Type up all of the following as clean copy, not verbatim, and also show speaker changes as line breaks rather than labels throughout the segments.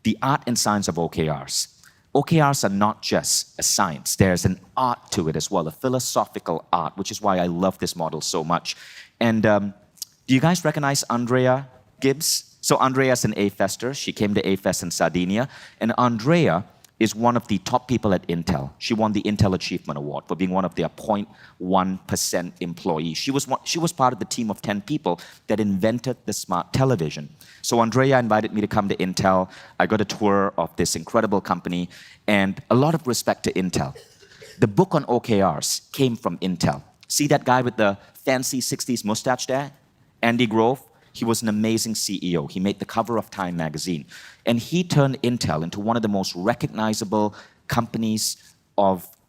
the art and science of OKRs. OKRs are not just a science. There's an art to it as well, a philosophical art, which is why I love this model so much. And do you guys recognize Andrea Gibbs? So Andrea is an A-Fester. She came to A-Fest in Sardinia. And Andrea is one of the top people at Intel. She won the Intel Achievement Award for being one of their 0.1% employees. She was part of the team of 10 people that invented the smart television. So Andrea invited me to come to Intel. I got a tour of this incredible company, and a lot of respect to Intel. The book on OKRs came from Intel. See that guy with the fancy 60s mustache there? Andy Grove? He was an amazing CEO. He made the cover of Time magazine. And he turned Intel into one of the most recognizable companies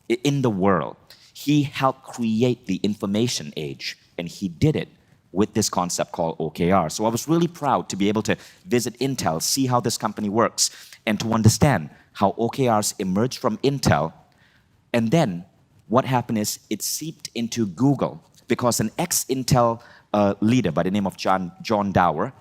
in the world. He helped create the information age, and he did it with this concept called OKR. So I was really proud to be able to visit Intel, see how this company works, and to understand how OKRs emerged from Intel. And then what happened is it seeped into Google because an ex-Intel leader by the name of John Dower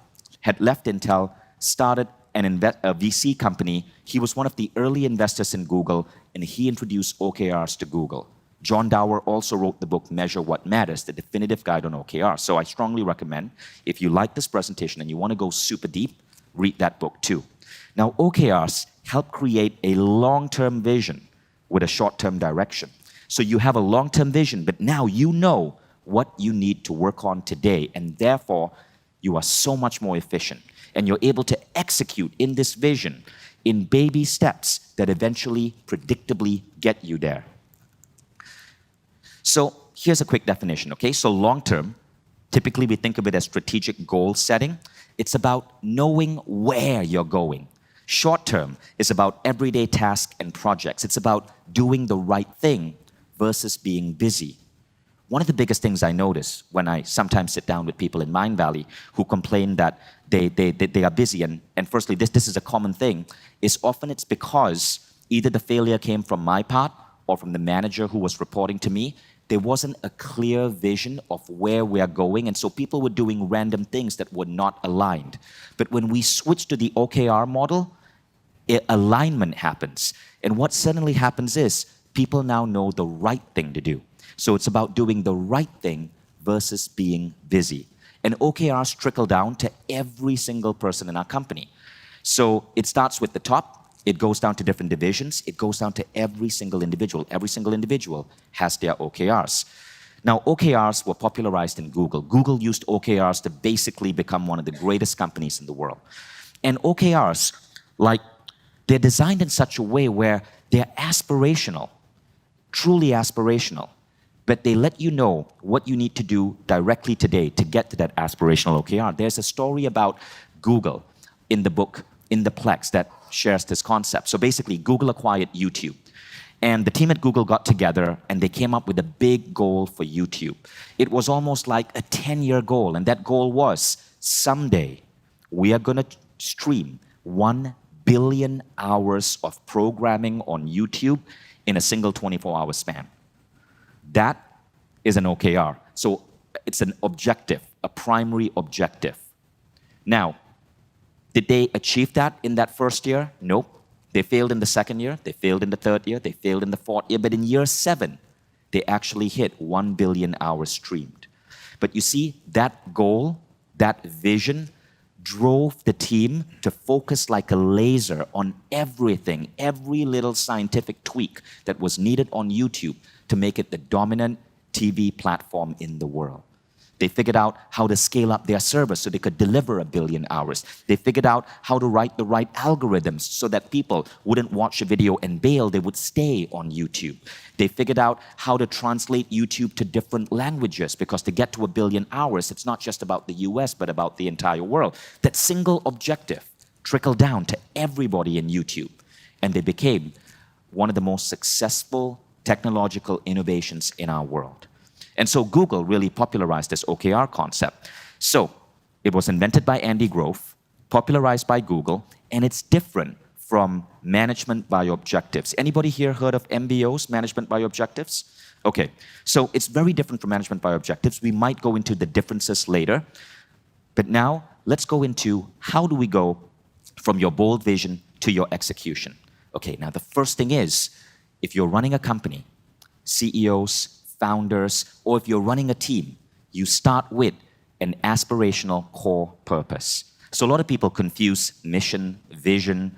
had left Intel, started a VC company. He was one of the early investors in Google, and he introduced OKRs to Google. John Dower also wrote the book Measure What Matters, the definitive guide on OKRs. So I strongly recommend, if you like this presentation and you want to go super deep, read that book too. Now, OKRs help create a long-term vision with a short-term direction. So you have a long-term vision, but now you know what you need to work on today, and therefore you are so much more efficient, and you're able to execute in this vision in baby steps that eventually predictably get you there. So here's a quick definition, okay? So long-term, typically we think of it as strategic goal setting. It's about knowing where you're going. Short-term is about everyday tasks and projects. It's about doing the right thing versus being busy. One of the biggest things I notice when I sometimes sit down with people in Mindvalley who complain that they are busy, and firstly, this is a common thing, is often it's because either the failure came from my part or from the manager who was reporting to me. There wasn't a clear vision of where we are going, and so people were doing random things that were not aligned. But when we switch to the OKR model, alignment happens. And what suddenly happens is people now know the right thing to do. So it's about doing the right thing versus being busy. And OKRs trickle down to every single person in our company. So it starts with the top. It goes down to different divisions. It goes down to every single individual. Every single individual has their OKRs. Now, OKRs were popularized in Google. Google used OKRs to basically become one of the greatest companies in the world. And OKRs, they're designed in such a way where they're aspirational, truly aspirational, but they let you know what you need to do directly today to get to that aspirational OKR. There's a story about Google in the book, in the Plex, that shares this concept. So basically, Google acquired YouTube. And the team at Google got together and they came up with a big goal for YouTube. It was almost like a 10-year goal. And that goal was, someday, we are going to stream 1 billion hours of programming on YouTube in a single 24-hour span. That is an OKR. So it's an objective, a primary objective. Now, did they achieve that in that first year? Nope. They failed in the second year, they failed in the third year, they failed in the fourth year, but in year 7, they actually hit 1 billion hours streamed. But you see, that goal, that vision, drove the team to focus like a laser on everything, every little scientific tweak that was needed on YouTube to make it the dominant TV platform in the world. They figured out how to scale up their service so they could deliver 1 billion hours. They figured out how to write the right algorithms so that people wouldn't watch a video and bail, they would stay on YouTube. They figured out how to translate YouTube to different languages, because to get to 1 billion hours, it's not just about the US, but about the entire world. That single objective trickled down to everybody in YouTube, and they became one of the most successful technological innovations in our world. And so Google really popularized this OKR concept. So it was invented by Andy Grove, popularized by Google, and it's different from management by objectives. Anybody here heard of MBOs, management by objectives? Okay, so it's very different from management by objectives. We might go into the differences later. But now let's go into how do we go from your bold vision to your execution. Okay, now the first thing is, if you're running a company, CEOs, founders, or if you're running a team, you start with an aspirational core purpose. So a lot of people confuse mission, vision,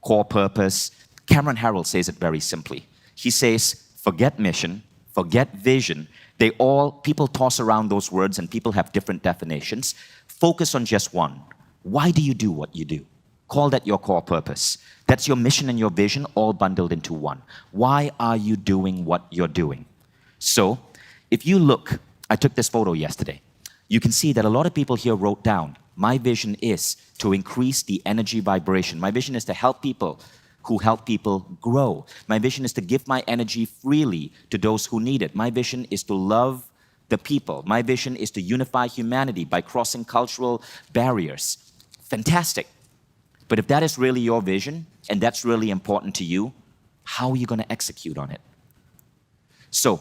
core purpose. Cameron Harrell says it very simply. He says, forget mission, forget vision. People toss around those words and people have different definitions. Focus on just one. Why do you do what you do? Call that your core purpose. That's your mission and your vision all bundled into one. Why are you doing what you're doing? So, if you look, I took this photo yesterday. You can see that a lot of people here wrote down, my vision is to increase the energy vibration. My vision is to help people who help people grow. My vision is to give my energy freely to those who need it. My vision is to love the people. My vision is to unify humanity by crossing cultural barriers. Fantastic. But if that is really your vision, and that's really important to you, how are you going to execute on it? So,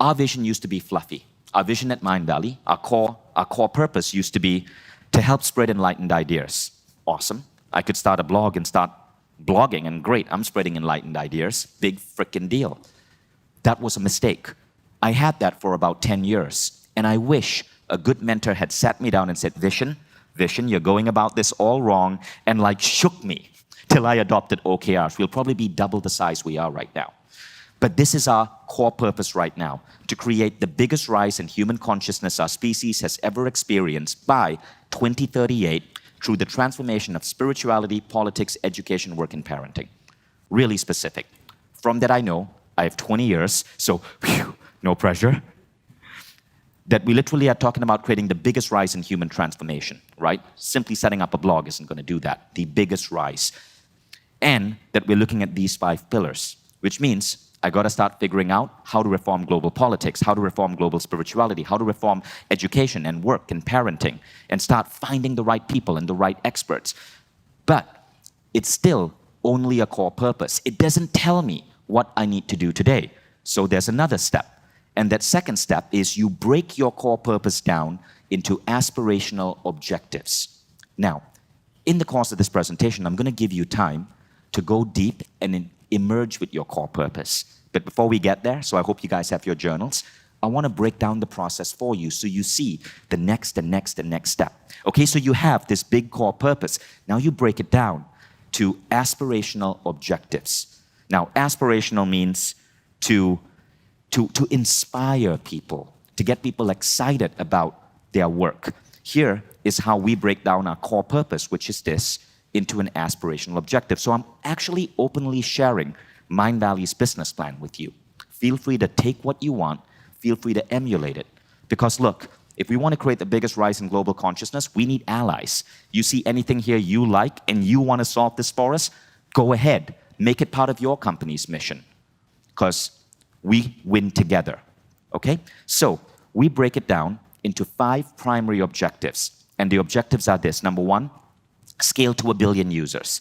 our vision used to be fluffy. Our vision at Mindvalley, our core purpose used to be to help spread enlightened ideas. Awesome. I could start a blog and start blogging, and great, I'm spreading enlightened ideas. Big frickin' deal. That was a mistake. I had that for about 10 years, and I wish a good mentor had sat me down and said, Vishen, you're going about this all wrong, and like shook me till I adopted OKRs. We'll probably be double the size we are right now. But this is our core purpose right now, to create the biggest rise in human consciousness our species has ever experienced by 2038 through the transformation of spirituality, politics, education, work, and parenting. Really specific. From that I know, I have 20 years, so whew, no pressure, that we literally are talking about creating the biggest rise in human transformation, right? Simply setting up a blog isn't going to do that. The biggest rise. And that we're looking at these 5 pillars, which means I got to start figuring out how to reform global politics, how to reform global spirituality, how to reform education and work and parenting, and start finding the right people and the right experts. But it's still only a core purpose. It doesn't tell me what I need to do today. So there's another step. And that second step is you break your core purpose down into aspirational objectives. Now, in the course of this presentation, I'm going to give you time to go deep and emerge with your core purpose. But before we get there, so I hope you guys have your journals, I want to break down the process for you so you see the next step. Okay, so you have this big core purpose. Now you break it down to aspirational objectives. Now, aspirational means to inspire people, to get people excited about their work. Here is how we break down our core purpose, which is this, into an aspirational objective. So I'm actually openly sharing Mindvalley's business plan with you. Feel free to take what you want, feel free to emulate it. Because look, if we want to create the biggest rise in global consciousness, we need allies. You see anything here you like and you want to solve this for us, go ahead, make it part of your company's mission. Because we win together, okay? So we break it down into 5 primary objectives. And the objectives are this. Number 1, scale to 1 billion users.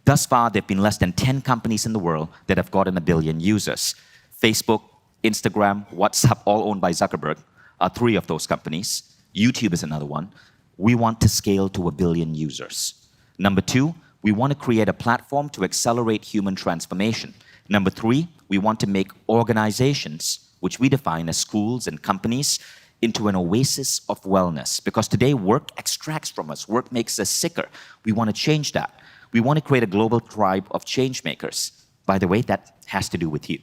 Thus far, there have been less than 10 companies in the world that have gotten 1 billion users. Facebook, Instagram, WhatsApp, all owned by Zuckerberg, are 3 of those companies. YouTube is another one. We want to scale to 1 billion users. Number 2, we want to create a platform to accelerate human transformation. Number 3, we want to make organizations, which we define as schools and companies, into an oasis of wellness. Because today, work extracts from us. Work makes us sicker. We want to change that. We want to create a global tribe of change makers. By the way, that has to do with you.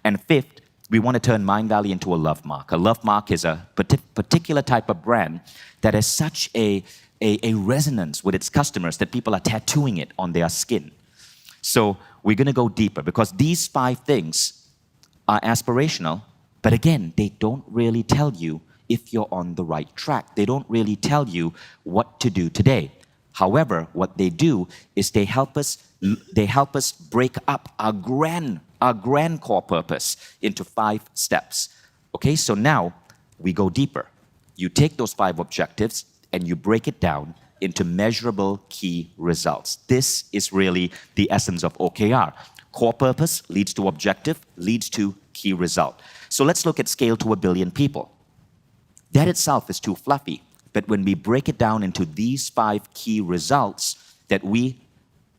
And 5th, we want to turn Mindvalley into a love mark. A love mark is a particular type of brand that has such a resonance with its customers that people are tattooing it on their skin. So we're going to go deeper because these 5 things are aspirational, but again, they don't really tell you if you're on the right track. They don't really tell you what to do today. However, what they do is they help us break up our grand core purpose into 5 steps. Okay, so now we go deeper. You take those 5 objectives and you break it down into measurable key results. This is really the essence of OKR. Core purpose leads to objective, leads to key result. So let's look at scale to 1 billion people. That itself is too fluffy, but when we break it down into these 5 key results that we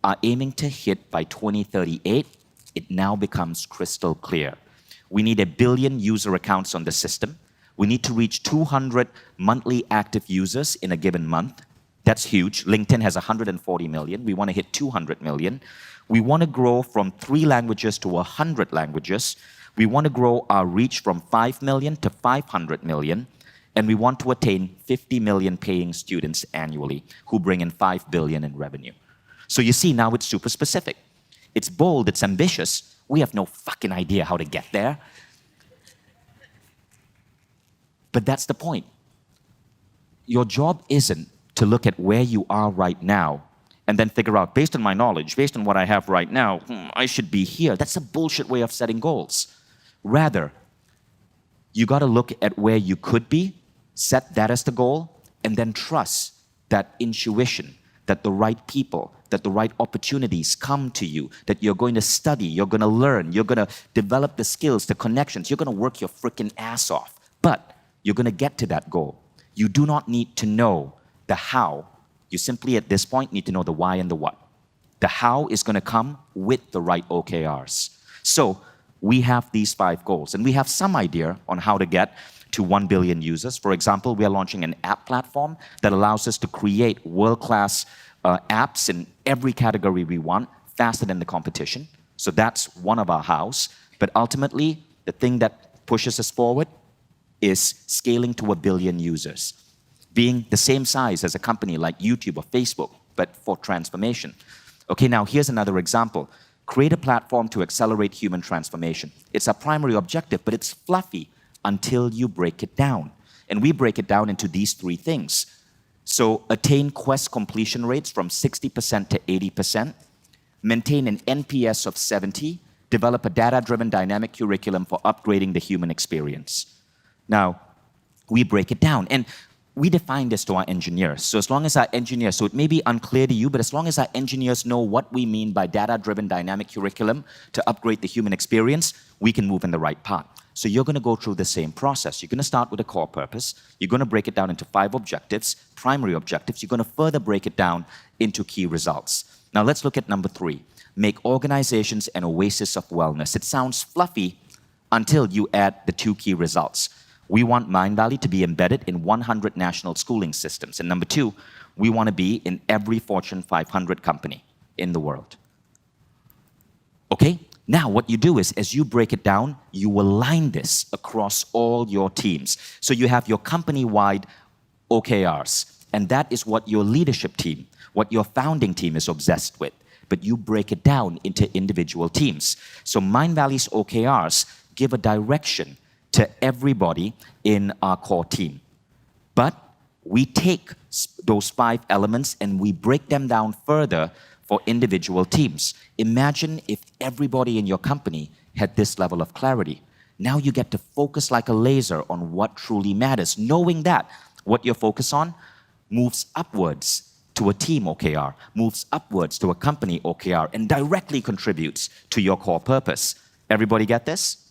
are aiming to hit by 2038, it now becomes crystal clear. We need 1 billion user accounts on the system. We need to reach 200 monthly active users in a given month. That's huge. LinkedIn has 140 million. We want to hit 200 million. We want to grow from 3 languages to 100 languages. We want to grow our reach from 5 million to 500 million. And we want to attain 50 million paying students annually who bring in 5 billion in revenue. So you see, now it's super specific. It's bold, it's ambitious. We have no fucking idea how to get there. But that's the point. Your job isn't to look at where you are right now and then figure out, based on my knowledge, based on what I have right now, I should be here. That's a bullshit way of setting goals. Rather, you got to look at where you could be, set that as the goal, and then trust that intuition, that the right people, that the right opportunities come to you, that you're going to study, you're going to learn, you're going to develop the skills, the connections, you're going to work your freaking ass off. But you're going to get to that goal. You do not need to know the how. You simply, at this point, need to know the why and the what. The how is going to come with the right OKRs. So we have these 5 goals, and we have some idea on how to get to 1 billion users. For example, we are launching an app platform that allows us to create world-class apps in every category we want faster than the competition. So that's one of our hows. But ultimately, the thing that pushes us forward is scaling to 1 billion users, being the same size as a company like YouTube or Facebook, but for transformation. Okay, now here's another example. Create a platform to accelerate human transformation. It's our primary objective, but it's fluffy until you break it down. And we break it down into these 3 things. So attain quest completion rates from 60% to 80%, maintain an NPS of 70, develop a data-driven dynamic curriculum for upgrading the human experience. Now, we break it down, and we define this to our engineers. So as long as our engineers, so it may be unclear to you, but as long as our engineers know what we mean by data-driven dynamic curriculum to upgrade the human experience, we can move in the right path. So you're going to go through the same process. You're going to start with a core purpose. You're going to break it down into 5 objectives, primary objectives. You're going to further break it down into key results. Now let's look at number 3. Make organizations an oasis of wellness. It sounds fluffy until you add the 2 key results. We want Mindvalley to be embedded in 100 national schooling systems. And number 2, we want to be in every Fortune 500 company in the world. Okay? Now, what you do is, as you break it down, you align this across all your teams. So you have your company-wide OKRs, and that is what your leadership team, what your founding team is obsessed with. But you break it down into individual teams. So Mindvalley's OKRs give a direction to everybody in our core team. But we take those 5 elements and we break them down further for individual teams. Imagine if everybody in your company had this level of clarity. Now you get to focus like a laser on what truly matters, knowing that what you're focused on moves upwards to a team OKR, moves upwards to a company OKR, and directly contributes to your core purpose. Everybody get this?